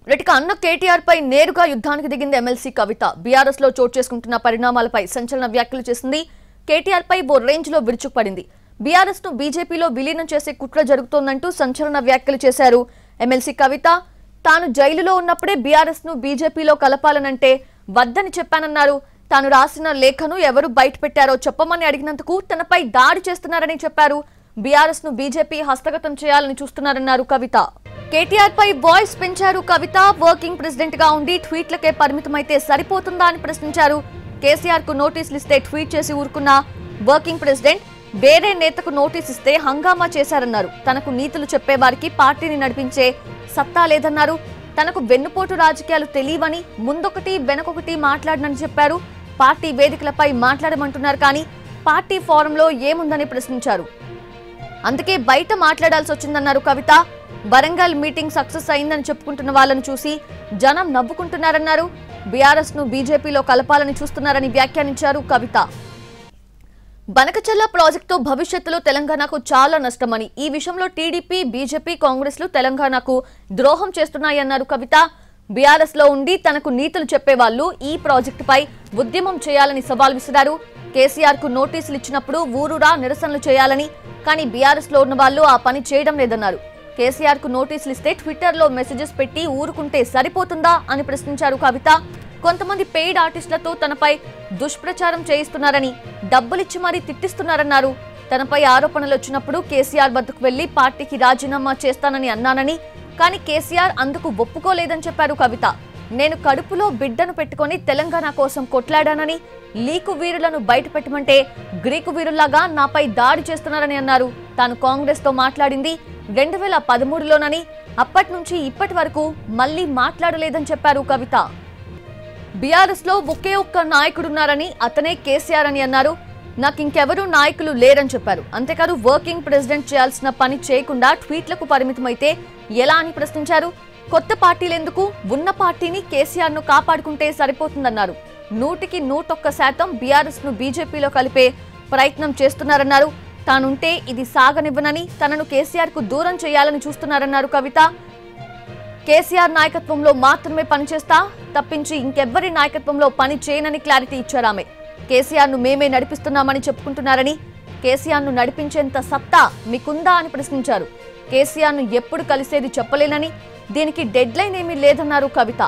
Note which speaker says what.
Speaker 1: రెటిక అన్న కేటీఆర్ పై నేరుగా యుద్ధానికి దిగింది ఎమ్మెల్సీ కవిత. బీఆర్ఎస్ లో చోటు చేసుకుంటున్న పరిణామాలపై సంచలన వ్యాఖ్యలు చేసింది. కేటీఆర్ పై ఓ రేంజ్ లో విరుచుకుపడింది. బీఆర్ఎస్ ను బీజేపీలో విలీనం చేసే కుట్ర జరుగుతోందంటూ సంచలన వ్యాఖ్యలు చేశారు ఎమ్మెల్సీ కవిత. తాను జైలులో ఉన్నప్పుడే బీఆర్ఎస్ ను బీజేపీలో కలపాలనంటే వద్దని చెప్పానన్నారు. తాను రాసిన లేఖను ఎవరు బయట పెట్టారో చెప్పమని అడిగినందుకు తనపై దాడి చేస్తున్నారని చెప్పారు. బీఆర్ఎస్ ను బీజేపీ హస్తగతం చేయాలని చూస్తున్నారన్నారు కవిత. కేటీఆర్ పై వాయిస్ పెంచారు కవిత. వర్కింగ్ ప్రెసిడెంట్ గా ఉండి ట్వీట్లకే పరిమితమైతే సరిపోతుందా అని ప్రశ్నించారు. కేసీఆర్ కు నోటీసులు ఇస్తే ట్వీట్ చేసి ఊరుకున్న వర్కింగ్ ప్రెసిడెంట్ వేరే నేతకు నోటీస్ ఇస్తే హంగామా చేశారన్నారు. తనకు నీతులు చెప్పేవారికి పార్టీని నడిపించే సత్తా లేదన్నారు. తనకు వెన్నుపోటు రాజకీయాలు తెలియవని ముందొకటి వెనకొకటి మాట్లాడనని చెప్పారు. పార్టీ వేదికలపై మాట్లాడమంటున్నారు కానీ పార్టీ ఫోరంలో ఏముందని ప్రశ్నించారు. అందుకే బయట మాట్లాడాల్సి వచ్చిందన్నారు కవిత. వరంగల్ మీటింగ్ సక్సెస్ అయిందని చెప్పుకుంటున్న వాళ్ళను చూసి జనం నవ్వుకుంటున్నారన్నారు. బీఆర్ఎస్ ను బీజేపీలో కలపాలని చూస్తున్నారని వ్యాఖ్యానించారు కవిత. బనకచెర్ల ప్రాజెక్టు భవిష్యత్తులో తెలంగాణకు చాలా నష్టమని, ఈ విషయంలో టీడీపీ, బీజేపీ, కాంగ్రెస్లు తెలంగాణకు ద్రోహం చేస్తున్నాయన్నారు కవిత. బీఆర్ఎస్ లో ఉండి తనకు నీతులు చెప్పేవాళ్లు ఈ ప్రాజెక్టుపై ఉద్యమం చేయాలని సవాల్ విసిరారు. కేసీఆర్ కు నోటీసులు ఇచ్చినప్పుడు ఊరూరా నిరసనలు చేయాలని, కానీ బీఆర్ఎస్ లో ఉన్న వాళ్ళు ఆ పని చేయడం లేదన్నారు. కేసీఆర్ కు నోటీసులు ఇస్తే ట్విట్టర్ లో మెసేజెస్ పెట్టి ఊరుకుంటే సరిపోతుందా అని ప్రశ్నించారు కవిత. కొంతమంది పెయిడ్ ఆర్టిస్టులతో తనపై దుష్ప్రచారం చేయిస్తున్నారని, డబ్బులిచ్చి మరీ తిట్టిస్తున్నారన్నారు. తనపై ఆరోపణలు వచ్చినప్పుడు కేసీఆర్ వద్దకు వెళ్లి పార్టీకి రాజీనామా చేస్తానని అన్నానని, కానీ కేసీఆర్ అందుకు ఒప్పుకోలేదని చెప్పారు కవిత. నేను కడుపులో బిడ్డను పెట్టుకుని తెలంగాణ కోసం కొట్లాడానని, లీకు వీరులను బయట పెట్టమంటే గ్రీకు వీరుల్లాగా నాపై దాడి చేస్తున్నారని అన్నారు. తాను కాంగ్రెస్ తో మాట్లాడింది 2013లోనని, అప్పటి నుంచి ఇప్పటి వరకు మళ్లీ మాట్లాడలేదని చెప్పారు కవిత. బీఆర్ఎస్ లో ఒకే ఒక్క నాయకుడున్నారని, అతనే కేసీఆర్ అని అన్నారు. నాకు ఇంకెవరూ నాయకులు లేరని చెప్పారు. అంతేకాదు వర్కింగ్ ప్రెసిడెంట్ చేయాల్సిన పని చేయకుండా ట్వీట్లకు పరిమితమైతే ఎలా అని ప్రశ్నించారు. కొత్త పార్టీలెందుకు, ఉన్న పార్టీని కేసీఆర్ ను కాపాడుకుంటే సరిపోతుందన్నారు. 100% బీఆర్ఎస్ ను బీజేపీలో కలిపే ప్రయత్నం చేస్తున్నారన్నారు. తానుంటే ఇది సాగనివ్వనని, తనను కేసీఆర్ కు దూరం చేయాలని చూస్తున్నారన్నారు కవిత. కేసీఆర్ నాయకత్వంలో మాత్రమే పనిచేస్తా తప్పించి ఇంకెవ్వరి నాయకత్వంలో పని చేయనని క్లారిటీ ఇచ్చారామె. కేసీఆర్ ను మేమే నడిపిస్తున్నామని చెప్పుకుంటున్నారని, కేసీఆర్ ను నడిపించేంత సత్తా మీకుందా అని ప్రశ్నించారు. కేసీఆర్ ను ఎప్పుడు కలిసేది చెప్పలేనని, దీనికి డెడ్ లైన్ ఏమీ లేదన్నారు కవిత.